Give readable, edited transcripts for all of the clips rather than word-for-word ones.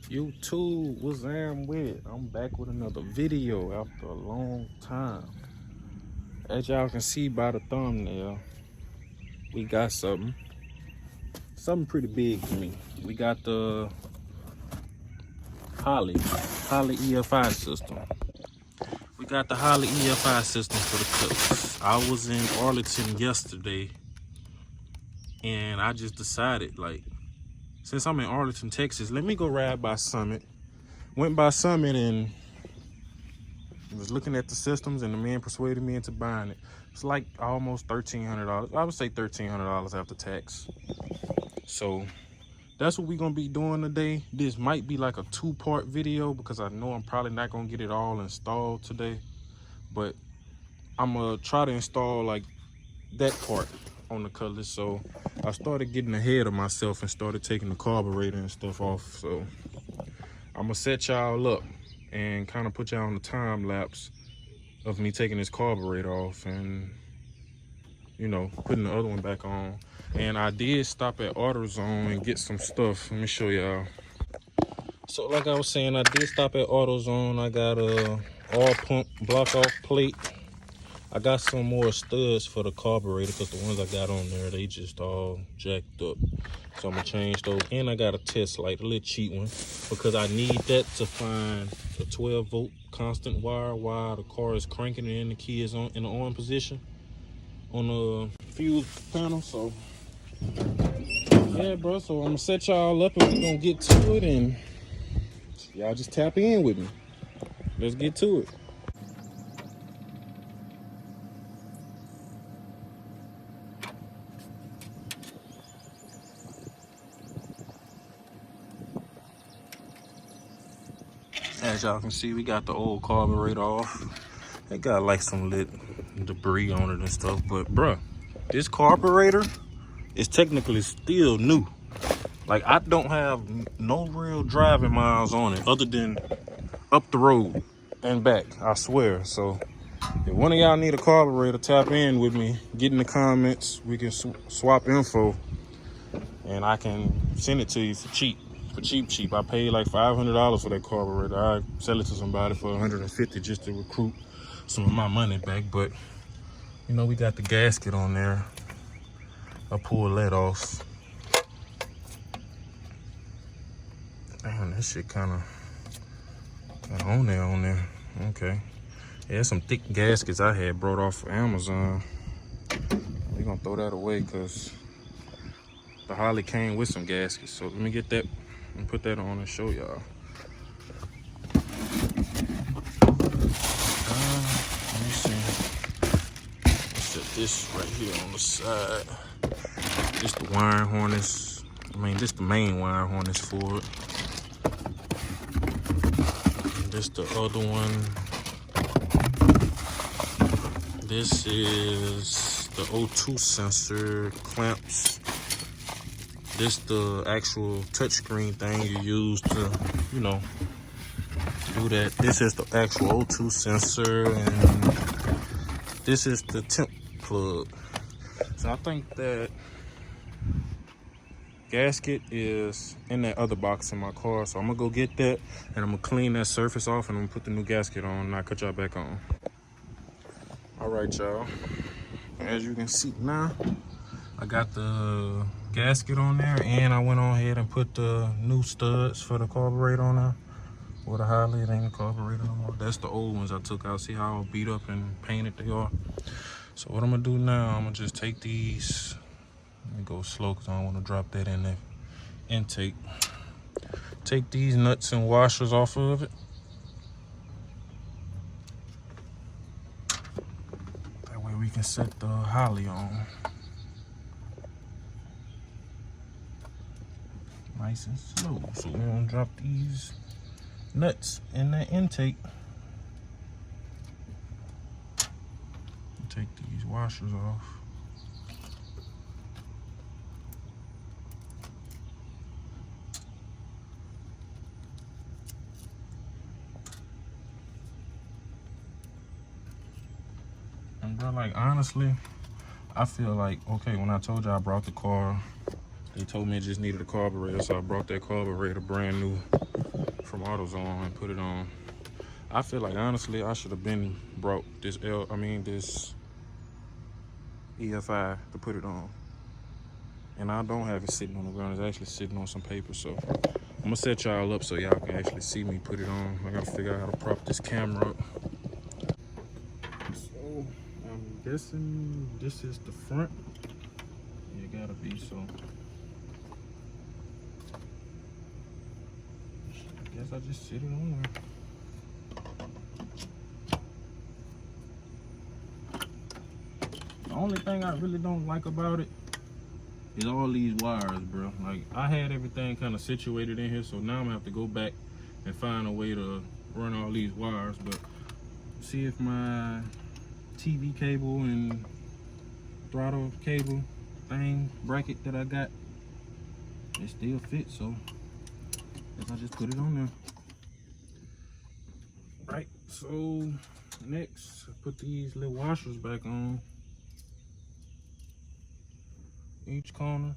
YouTube, what's with? I'm back with another video after a long time. As y'all can see by the thumbnail, we got something pretty big for me. We got the Holly EFI system. We got the Holly EFI system for the cuts. I was in Arlington yesterday, and I just decided, like, since I'm in Arlington, Texas, let me go ride by Summit. Went by Summit and was looking at the systems, and the man persuaded me into buying it. It's like almost $1,300. I would say $1,300 after tax. So that's what we're gonna be doing today. This might be like a two-part video because I know I'm probably not gonna get it all installed today, but I'm gonna try to install like that part on the colors. So I started getting ahead of myself and started taking the carburetor and stuff off. So I'm gonna set y'all up and kind of put y'all on the time lapse of me taking this carburetor off and, you know, putting the other one back on. And I did stop at AutoZone and get some stuff. Let me show y'all. So like I was saying, I did stop at AutoZone. I got a oil pump block off plate. I got some more studs for the carburetor because the ones I got on there, they just all jacked up. So I'm gonna change those. And I got a test light, a little cheap one, because I need that to find a 12-volt constant wire while the car is cranking and the key is in the on position on the fuse panel. So yeah, bro. So I'm gonna set y'all up and we're gonna get to it, and y'all just tap in with me. Let's get to it. As y'all can see, we got the old carburetor off. It got like some lit debris on it and stuff, but bruh, this carburetor is technically still new. Like, I don't have no real driving miles on it other than up the road and back, I swear. So if one of y'all need a carburetor, tap in with me, get in the comments. We can swap info and I can send it to you for cheap. For cheap. I paid like $500 for that carburetor. I sell it to somebody for $150 just to recruit some of my money back. But you know, we got the gasket on there. I pulled that off. Damn, that shit kind of on there. Okay. Yeah, some thick gaskets I had brought off of Amazon. We're gonna throw that away because the Holley came with some gaskets. So let me get that and put that on and show y'all. Let me see. Let's set this right here on the side. This the wiring harness. This the main wiring harness for it. This the other one. This is the O2 sensor clamps. This the actual touchscreen thing you use to, you know, do that. This is the actual O2 sensor, and this is the temp plug. So I think that gasket is in that other box in my car. So I'm gonna go get that, and I'm gonna clean that surface off, and I'm gonna put the new gasket on, and I'll cut y'all back on. All right, y'all. As you can see now, I got the gasket on there, and I went on ahead and put the new studs for the carburetor on there. With a Holley, it ain't a carburetor no more. That's the old ones I took out. See how all beat up and painted they are? So what I'm gonna do now, I'm gonna just take these. Let me go slow because I don't want to drop that in the intake. Take these nuts and washers off of it. That way we can set the Holley on. Nice and slow. So we're gonna drop these nuts in that intake. Take these washers off. And bro, like, honestly, I feel like, okay, when I told you I brought the car, they told me it just needed a carburetor, so I brought that carburetor brand new from AutoZone and put it on. I feel like honestly I should have been brought this this EFI to put it on. And I don't have it sitting on the ground, it's actually sitting on some paper. So I'm gonna set y'all up so y'all can actually see me put it on. I gotta figure out how to prop this camera up. So I'm guessing this is the front. Yeah, it gotta be, so I guess I just sit it on there. The only thing I really don't like about it is all these wires, bro. Like, I had everything kind of situated in here, so now I'm gonna have to go back and find a way to run all these wires. But see if my TV cable and throttle cable thing bracket that I got, it still fits, so I guess I just put it on there. Right, so next I put these little washers back on each corner.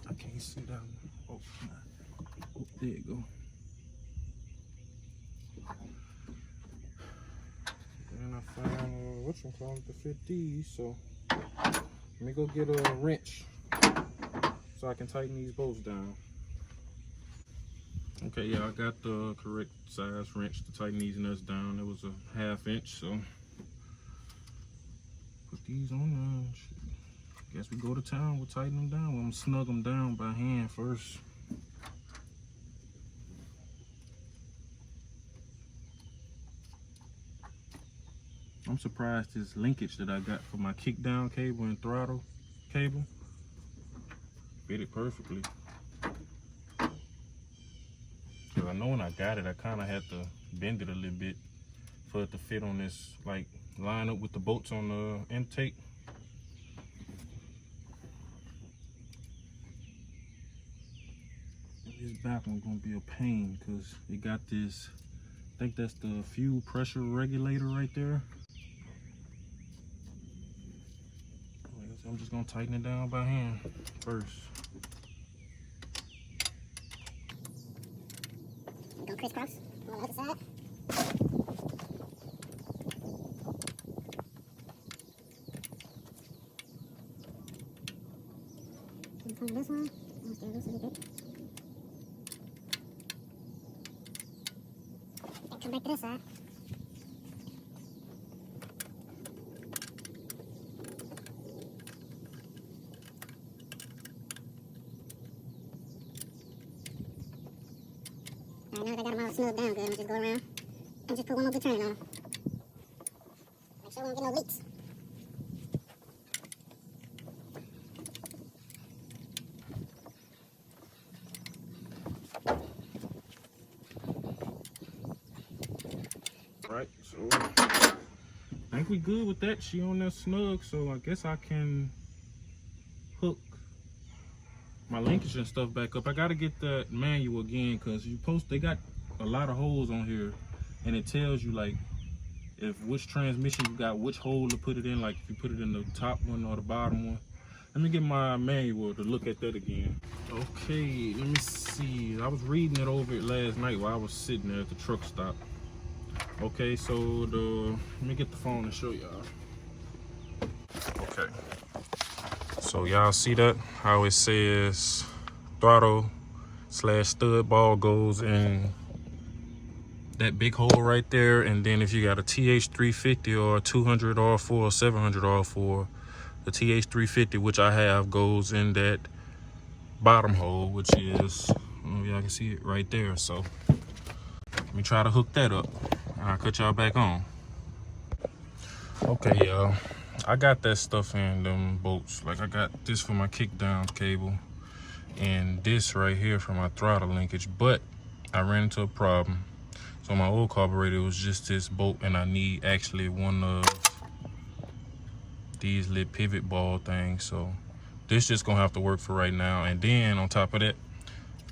I can't see that one. Oh, there you go. And I found whatchamacallit to fit these, so let me go get a wrench so I can tighten these bolts down. Okay, yeah, I got the correct size wrench to tighten these nuts down. It was a 1/2 inch, so put these on there. Guess we go to town, we'll tighten them down. We'll snug them down by hand first. I'm surprised this linkage that I got for my kick down cable and throttle cable fit it perfectly. Cause I know when I got it, I kind of had to bend it a little bit for it to fit on this, like line up with the bolts on the intake. This back one's gonna be a pain because it got this, I think that's the fuel pressure regulator right there. I'm just gonna tighten it down by hand first. Go crisscross on the other side. From this one, I'm still loose a little bit. And come back to this side. Alright, now that I got them all snugged down good, I'm gonna just go around and just put one more good turn on. Make sure we don't get no leaks. Right, so I think we good with that. She on there snug, so I guess I can hook my linkage and stuff back up. I gotta get that manual again because they got a lot of holes on here, and it tells you like if which transmission you got which hole to put it in, like if you put it in the top one or the bottom one. Let me get my manual to look at that again. Okay, let me see. I was reading it over it last night while I was sitting there at the truck stop. Okay, so let me get the phone and show y'all. Okay, so y'all see that how it says throttle / stud ball goes in that big hole right there, and then if you got a TH350 or a 200 R4 or 700 R4, the TH350, which I have, goes in that bottom hole, which is, I don't know if y'all can see it right there. So let me try to hook that up and I'll cut y'all back on. Okay, y'all, I got that stuff in them bolts. Like I got this for my kick down cable and this right here for my throttle linkage, but I ran into a problem. So my old carburetor was just this bolt, and I need actually one of these little pivot ball things. So this just gonna have to work for right now. And then on top of that,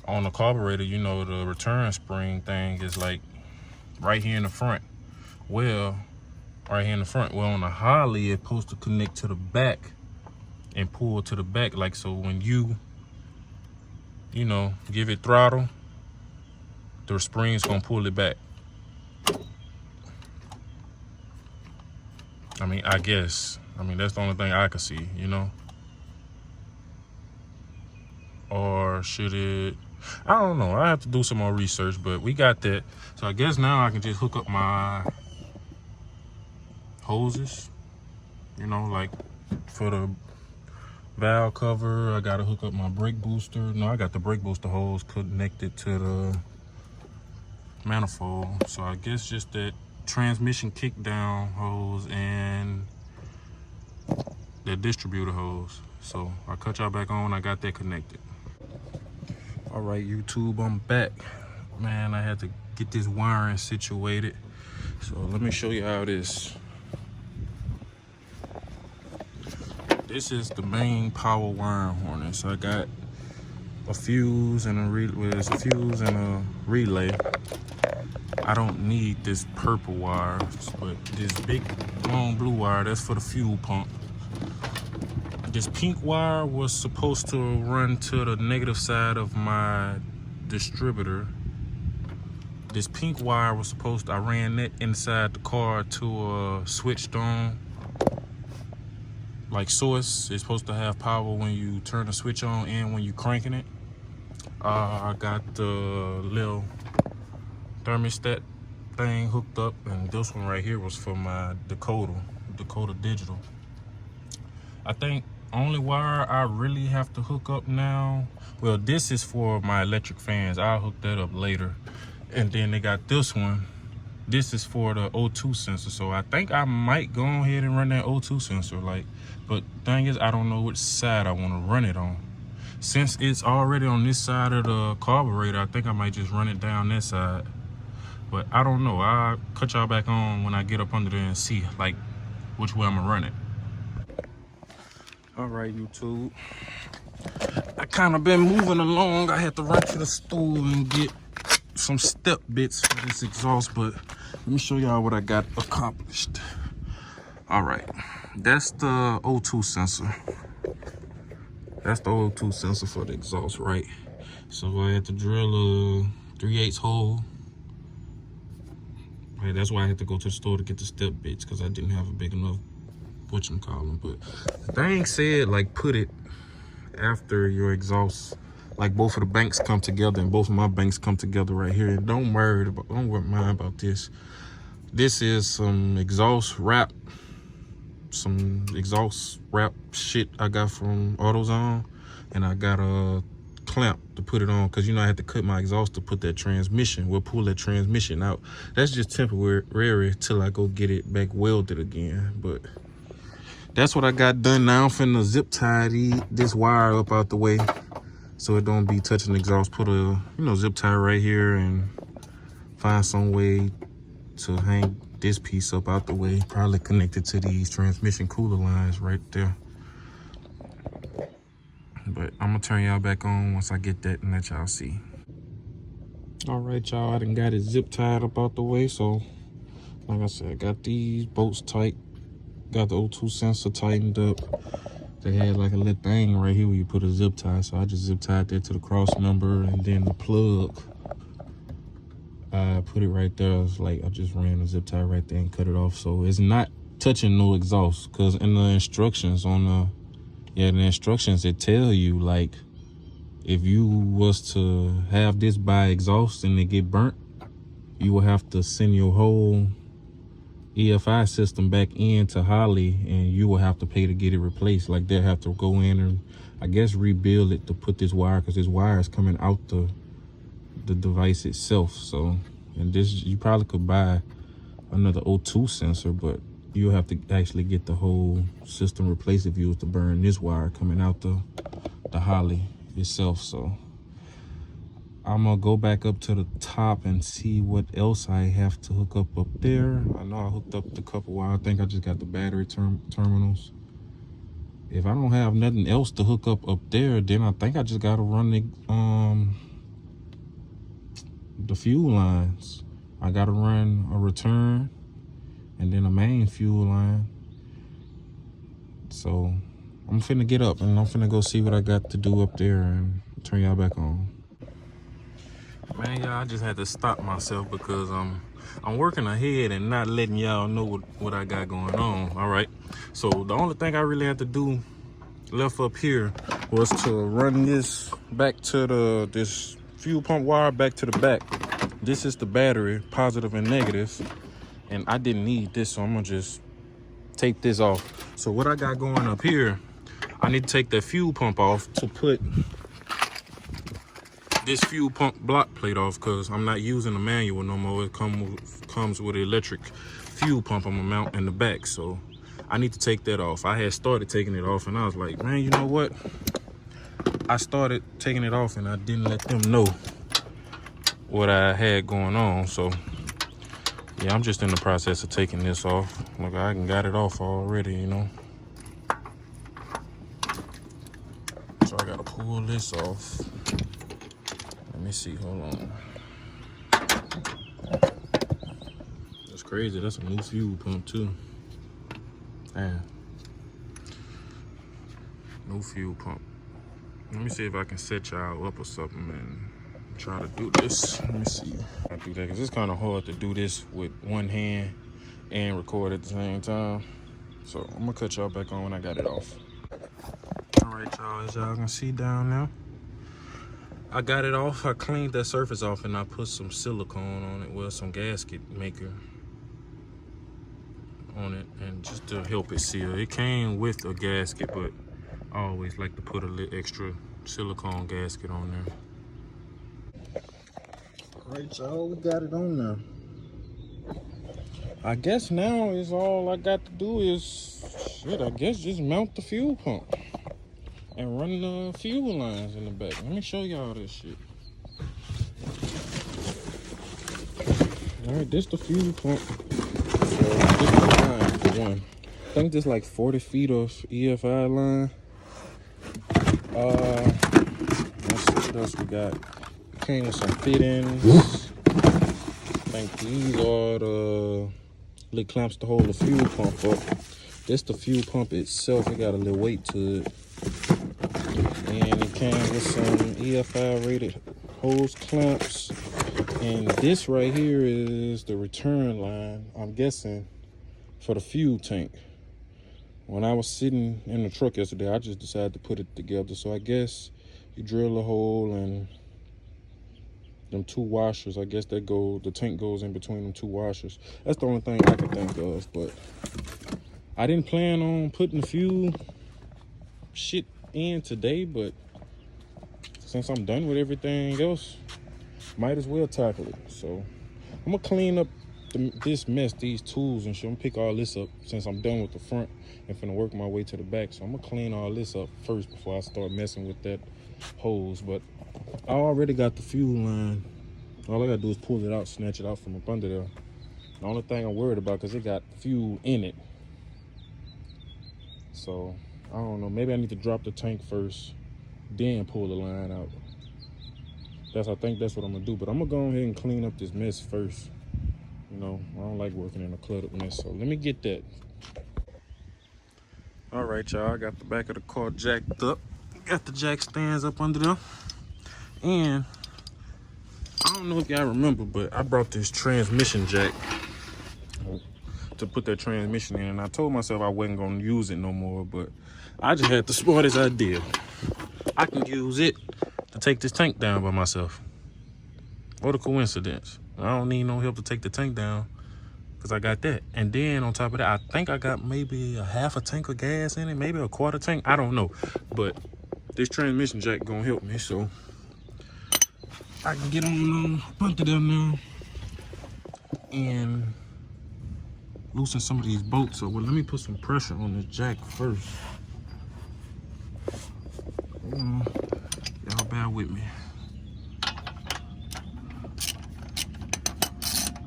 on the carburetor, you know, the return spring thing is like right here in the front. Well, right here in the front. Well, on the Holley, it's supposed to connect to the back and pull to the back. Like, so when you know, give it throttle, the spring's gonna pull it back. I mean, I guess. I mean, that's the only thing I could see, you know? Or should it? I don't know. I have to do some more research, but we got that. So I guess now I can just hook up my hoses, you know, like for the valve cover. I got to hook up my brake booster. No, I got the brake booster hose connected to the manifold. So I guess just that transmission kick down hose and the distributor hose. So I'll cut y'all back on. I got that connected. All right, YouTube, I'm back. Man, I had to get this wiring situated. So let me show you how it is. This is the main power wiring harness. I got a fuse and a relay. I don't need this purple wire, but this big long blue wire, that's for the fuel pump. This pink wire was supposed to run to the negative side of my distributor. This pink wire was supposed to, I ran that inside the car to a switched on like source. It's supposed to have power when you turn the switch on and when you cranking it. I got the little thermostat thing hooked up, and this one right here was for my Dakota digital. I think only wire I really have to hook up now, well, this is for my electric fans. I'll hook that up later. And then they got this one. This is for the O2 sensor. So I think I might go ahead and run that O2 sensor. But thing is, I don't know which side I want to run it on. Since it's already on this side of the carburetor, I think I might just run it down this side. But I don't know. I'll cut y'all back on when I get up under there and see like which way I'm gonna run it. All right, YouTube. I kind of been moving along. I had to run to the store and get some step bits for this exhaust, but let me show y'all what I got accomplished. All right, that's the O2 sensor. That's the O2 sensor for the exhaust, right? So I had to drill a 3/8 hole. Right, that's why I had to go to the store to get the step bits, because I didn't have a big enough whatchamacallit. But the thing said, like, put it after your exhaust, like both of the banks come together, and both of my banks come together right here. And don't mind about this. This is some exhaust wrap shit I got from AutoZone, and I got a clamp to put it on, because you know I had to cut my exhaust to put that transmission. We'll pull that transmission out. That's just temporary till I go get it back welded again. But that's what I got done. Now I'm finna zip tie this wire up out the way so it don't be touching the exhaust. Put a zip tie right here and find some way to hang this piece up out the way, probably connected to these transmission cooler lines right there. But I'm gonna turn y'all back on once I get that and let y'all see. All right, y'all, I done got it zip tied up out the way. So like I said, I got these bolts tight, got the O2 sensor tightened up. They had like a little thing right here where you put a zip tie, so I just zip tied that to the cross member, and then the plug, I put it right there. It's like I just ran a zip tie right there and cut it off, so it's not touching no exhaust. Because in the instructions the instructions, it tell you, like, if you was to have this by exhaust and it get burnt, you will have to send your whole EFI system back into Holley, and you will have to pay to get it replaced. Like, they'll have to go in and I guess rebuild it to put this wire, because this wire is coming out the device itself. So, and this, you probably could buy another O2 sensor, but you'll have to actually get the whole system replaced if you was to burn this wire coming out the Holley itself. So I'm gonna go back up to the top and see what else I have to hook up there. I know I hooked up the couple wire. I think I just got the battery terminals. If I don't have nothing else to hook up there, then I think I just gotta run the fuel lines. I gotta run a return and then a main fuel line. So I'm finna get up and I'm finna go see what I got to do up there and turn y'all back on. Man, y'all, I just had to stop myself because I'm working ahead and not letting y'all know what I got going on. All right. So the only thing I really had to do left up here was to run this back to this fuel pump wire back to the back. This is the battery, positive and negative, and I didn't need this, so I'm gonna just take this off. So what I got going up here, I need to take that fuel pump off to put this fuel pump block plate off, because I'm not using the manual no more. It comes with an electric fuel pump I'm gonna mount in the back, so I need to take that off. I had started taking it off and I was like, man, you know what? I started taking it off and I didn't let them know what I had going on. So yeah, I'm just in the process of taking this off. Look, I got it off already, you know. So I gotta pull this off. Let me see, hold on. That's crazy, that's a new fuel pump too. Man. New fuel pump. Let me see if I can set y'all up or something and try to do this. Let me see. I do that because it's kind of hard to do this with one hand and record at the same time. So I'm gonna cut y'all back on when I got it off. All right, y'all, as y'all can see down there, I got it off. I cleaned that surface off and I put some silicone on it, well, some gasket maker on it, and just to help it seal. It came with a gasket, but I always like to put a little extra silicone gasket on there. All right, y'all, we got it on there. I guess now is all I got to do is, shit, I guess just mount the fuel pump and run the fuel lines in the back. Let me show y'all this shit. All right, this the fuel pump. So this the line for one. I think this like 40 feet of EFI line. Let's see what else we got. Came with some fittings. I think these are the little clamps to hold the fuel pump up. This the fuel pump itself. It got a little weight to it. And it came with some EFI rated hose clamps. And this right here is the return line, I'm guessing, for the fuel tank. When I was sitting in the truck yesterday, I just decided to put it together. So I guess you drill a hole and them two washers, I guess that the tank goes in between them two washers. That's the only thing I can think of, but I didn't plan on putting the fuel shit in today, but since I'm done with everything else, might as well tackle it. So I'm gonna clean up this mess, these tools and shit. I'm gonna pick all this up since I'm done with the front and finna work my way to the back. So I'm gonna clean all this up first before I start messing with that hose. But I already got the fuel line. All I gotta do is pull it out, snatch it out from up under there. The only thing I'm worried about, because it got fuel in it. So I don't know, maybe I need to drop the tank first, then pull the line out. I think that's what I'm gonna do. But I'm gonna go ahead and clean up this mess first. You know, I don't like working in a cluttered mess, so let me get that. All right, y'all, I got the back of the car jacked up. Got the jack stands up under there. And I don't know if y'all remember, but I brought this transmission jack to put that transmission in. And I told myself I wasn't gonna use it no more, but I just had the smartest idea. I can use it to take this tank down by myself. What a coincidence. I don't need no help to take the tank down because I got that. And then on top of that, I think I got maybe a half a tank of gas in it, maybe a quarter tank. I don't know. But this transmission jack gonna help me, so I can get on bunker them now and loosen some of these bolts. So well, let me put some pressure on this jack first. Y'all bear with me.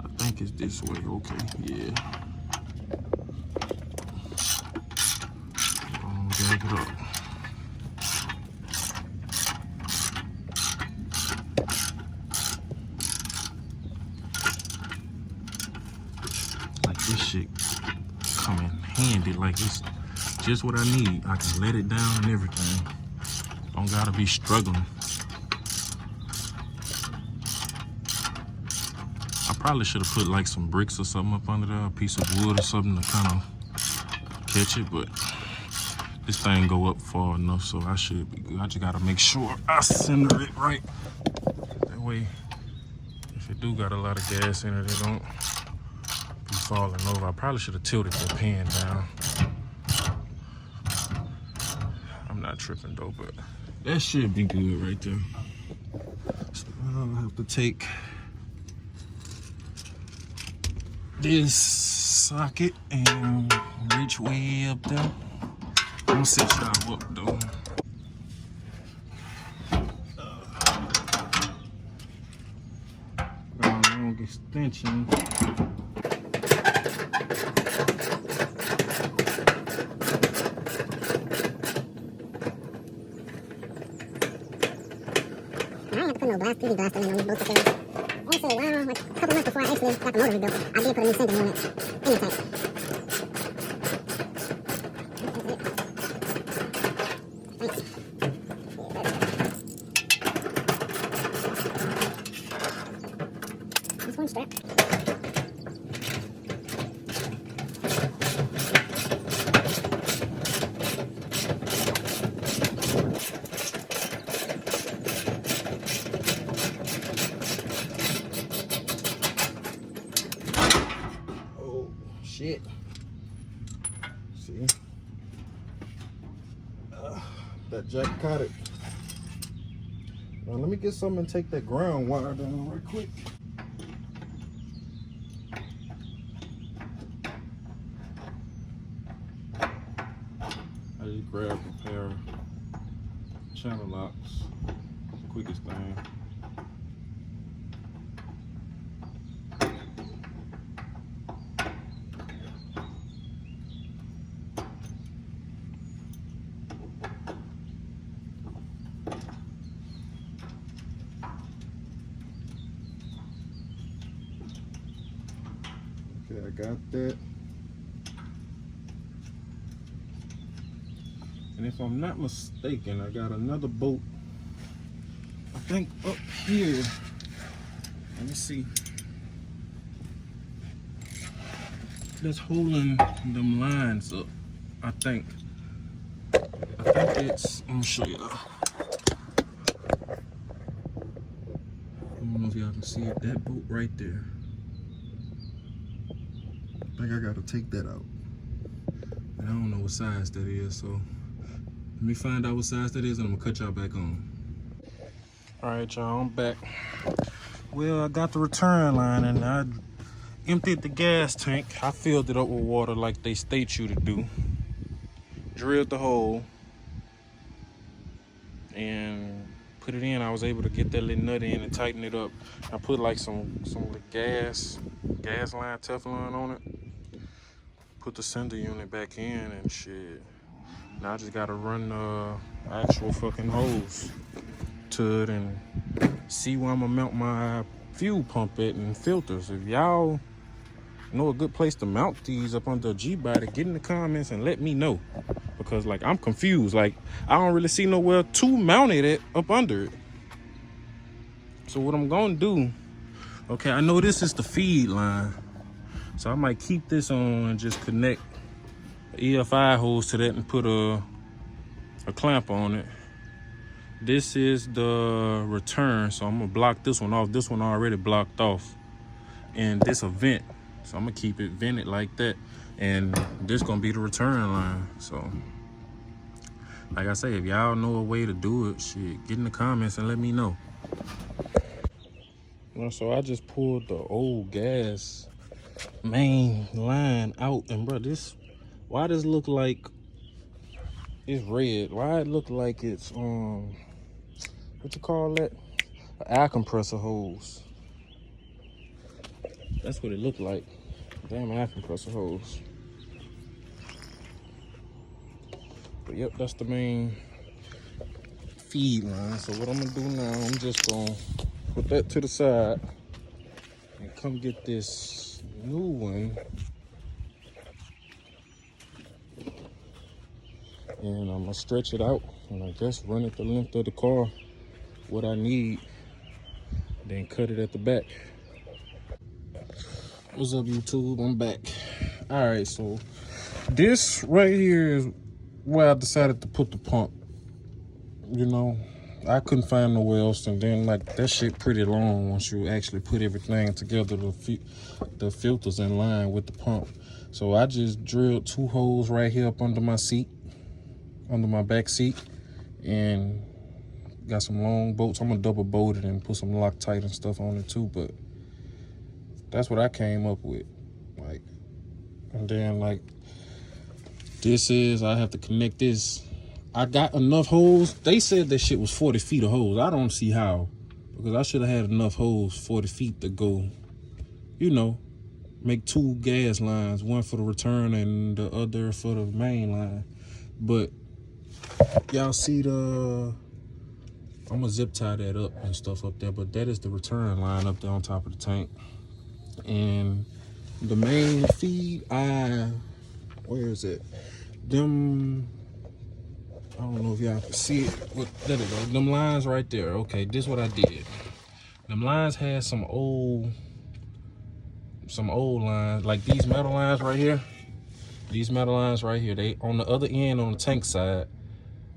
I think it's this way. Okay, yeah. Jack it up. Like this shit come in handy. Like it's just what I need. I can let it down and everything. Don't gotta be struggling. I probably should have put like some bricks or something up under there, a piece of wood or something to kind of catch it, but this thing go up far enough, so I should be good. I just gotta make sure I center it right. That way, if it do got a lot of gas in it, it don't be falling over. I probably should have tilted the pan down. I'm not tripping though, but that should be good right there. So I'll have to take this socket and reach way up there. I'm gonna set y'all up though. Got a long extension. I ain't have to put no glass, 3D glass on these boats up there. Also, wow, like a couple months before I actually got the motor rebuilt, I did put a new sender on it in the tank. This one strap. Shit. See? That jack caught it. Now let me get something and take that ground wire down right quick. I just grabbed a pair of channel locks. Quickest thing. Okay, I got that. And if I'm not mistaken, I got another bolt, I think up here. Let me see. That's holding them lines up, I think. It's, I'm gonna show you. I don't know if y'all can see it, that bolt right there. I think I gotta take that out. And I don't know what size that is, so let me find out what size that is and I'm gonna cut y'all back on. All right, y'all, I'm back. Well, I got the return line and I emptied the gas tank. I filled it up with water like they state you to do. Drilled the hole and put it in. I was able to get that little nut in and tighten it up. I put like some gas line Teflon on it. Put the sender unit back in and shit. Now I just gotta run the actual fucking hose to it and see where I'm gonna mount my fuel pump at and filters. If y'all know a good place to mount these up under a Gbody, get in the comments and let me know. Because like I'm confused. Like I don't really see nowhere to mount it at up under it. So what I'm gonna do, okay, I know this is the feed line. So I might keep this on and just connect the EFI hose to that and put a clamp on it. This is the return, so I'm gonna block this one off. This one already blocked off. And this a vent, so I'm gonna keep it vented like that. And this gonna be the return line. So like I say, if y'all know a way to do it, shit, get in the comments and let me know. So I just pulled the old gas main line out, and bro, why does it look like it's red? Why it look like it's what you call that? An air compressor hose. That's what it looked like. Damn air compressor hose. But yep, that's the main feed line. So what I'm gonna do now, I'm just gonna put that to the side and come get this new one And I'm gonna stretch it out and I guess run it the length of the car, what I need, then cut it at the back. What's up, YouTube? I'm back. All right, so this right here is where I decided to put the pump. You know, I couldn't find nowhere else, and then like that shit pretty long once you actually put everything together, the filters in line with the pump. So I just drilled 2 holes right here up under my seat, under my back seat, and got some long bolts. I'm gonna double bolt it and put some Loctite and stuff on it too, but that's what I came up with. Like, and then like this is, I have to connect this. I got enough holes. They said that shit was 40 feet of holes. I don't see how, because I should have had enough holes 40 feet to go, you know, make 2 gas lines, one for the return and the other for the main line. But y'all see I'm gonna zip tie that up and stuff up there, but that is the return line up there on top of the tank. And the main feed, where is it? I don't know if y'all can see it. There they go. Them lines right there. Okay, this is what I did. Them lines had some old lines, like these metal lines right here. These metal lines right here, they on the other end on the tank side,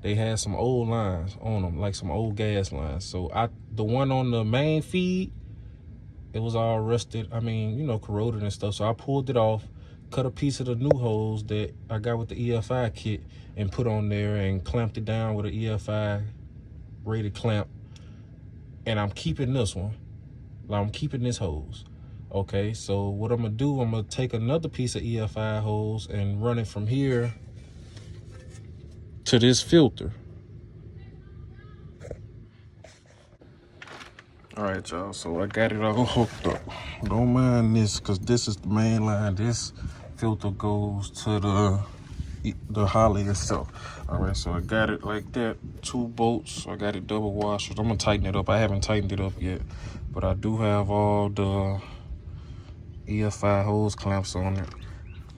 they had some old lines on them, like some old gas lines. So the one on the main feed, it was all rusted. I mean, you know, corroded and stuff. So I pulled it off, cut a piece of the new hose that I got with the EFI kit and put on there and clamped it down with an EFI rated clamp. And I'm keeping this one. I'm keeping this hose. Okay, so what I'm gonna do, I'm gonna take another piece of EFI hose and run it from here to this filter. All right, y'all, so I got it all hooked up. Don't mind this, because this is the main line. This filter goes to the Holley itself. All right, so I got it like that, 2 bolts. I got it double washed. I'm gonna tighten it up. I haven't tightened it up yet, but I do have all the EFI hose clamps on it.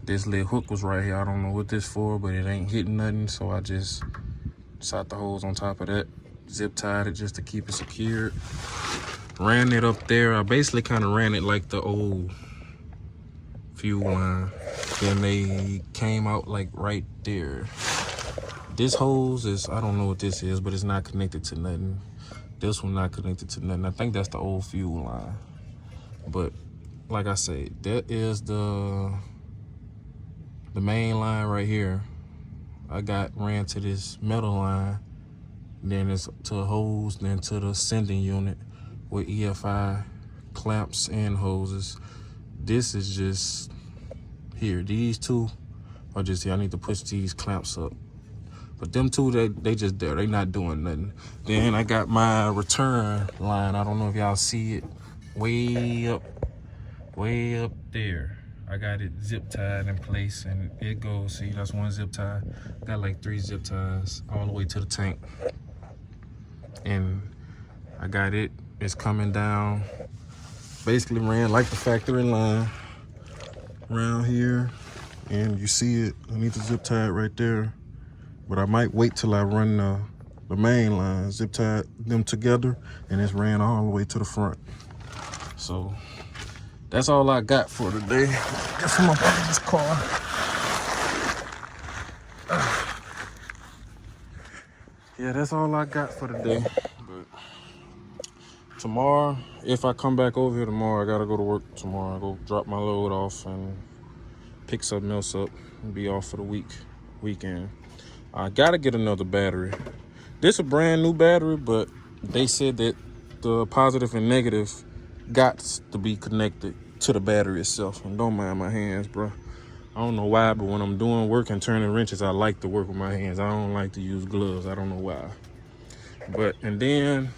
This little hook was right here. I don't know what this for, but it ain't hitting nothing, so I just shot the hose on top of that, zip tied it just to keep it secured. Ran it up there. I basically kind of ran it like the old fuel line. Then they came out like right there. This hose is, I don't know what this is, but it's not connected to nothing. This one not connected to nothing. I think that's the old fuel line. But like I said, that is the main line right here. I ran to this metal line, then it's to a hose, then to the sending unit with EFI clamps and hoses. This is just here. These 2 are just here. I need to push these clamps up. But them 2, they just there. They not doing nothing. Then I got my return line. I don't know if y'all see it. Way up there. I got it zip tied in place, and it goes, see, that's 1 zip tie. Got like 3 zip ties all the way to the tank. And I got it. It's coming down. Basically ran like the factory line around here, and you see it. I need to zip tie it right there, but I might wait till I run the main line, zip tie them together, and it's ran all the way to the front. So that's all I got for today. Get from up under this car. Yeah, that's all I got for today. But tomorrow, if I come back over here tomorrow, I gotta go to work tomorrow. I go drop my load off and pick something else up and be off for the weekend. I gotta get another battery. This is a brand new battery, but they said that the positive and negative got to be connected to the battery itself. And don't mind my hands, bro. I don't know why, but when I'm doing work and turning wrenches, I like to work with my hands. I don't like to use gloves. I don't know why. And then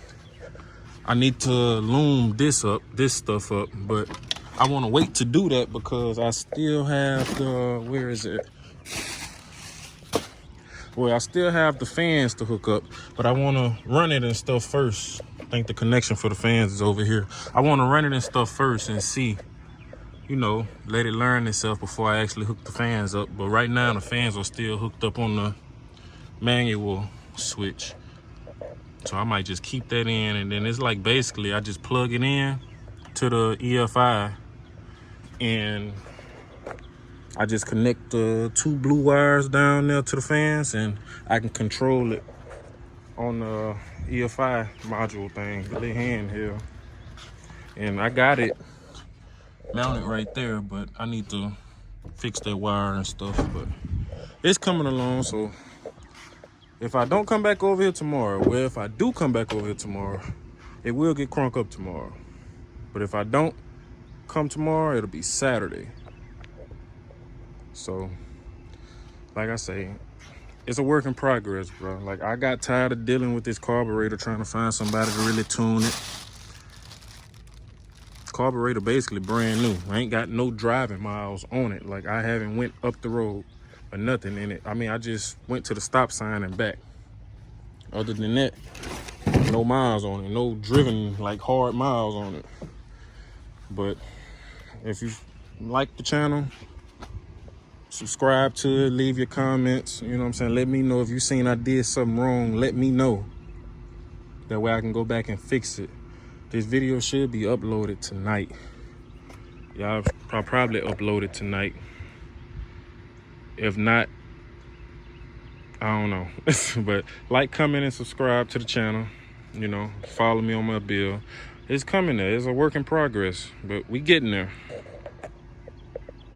I need to loom this stuff up, but I want to wait to do that because I still have where is it? Well, I still have the fans to hook up, but I want to run it and stuff first. I think the connection for the fans is over here. I want to run it and stuff first and see, you know, let it learn itself before I actually hook the fans up. But right now the fans are still hooked up on manual switch. So I might just keep that in, and then it's like basically I just plug it in to the EFI, and I just connect the 2 blue wires down there to the fans, and I can control it on the EFI module thing, the little handheld. And I got it mounted right there, but I need to fix that wire and stuff. But it's coming along, so if I don't come back over here tomorrow, well, if I do come back over here tomorrow, it will get crunk up tomorrow. But if I don't come tomorrow, it'll be Saturday. So, like I say, it's a work in progress, bro. Like, I got tired of dealing with this carburetor, trying to find somebody to really tune it. Carburetor basically brand new. I ain't got no driving miles on it. Like, I haven't went up the road or nothing in it. I mean, I just went to the stop sign and back. Other than that, no miles on it. No driven, like, hard miles on it. But if you like the channel, subscribe to it, leave your comments. You know what I'm saying? Let me know if you seen I did something wrong. Let me know. That way I can go back and fix it. This video should be uploaded tonight. Y'all, I'll probably upload it tonight. If not, I don't know. But like, comment, and subscribe to the channel. You know, follow me on my bill. It's coming there. It's a work in progress, but we getting there.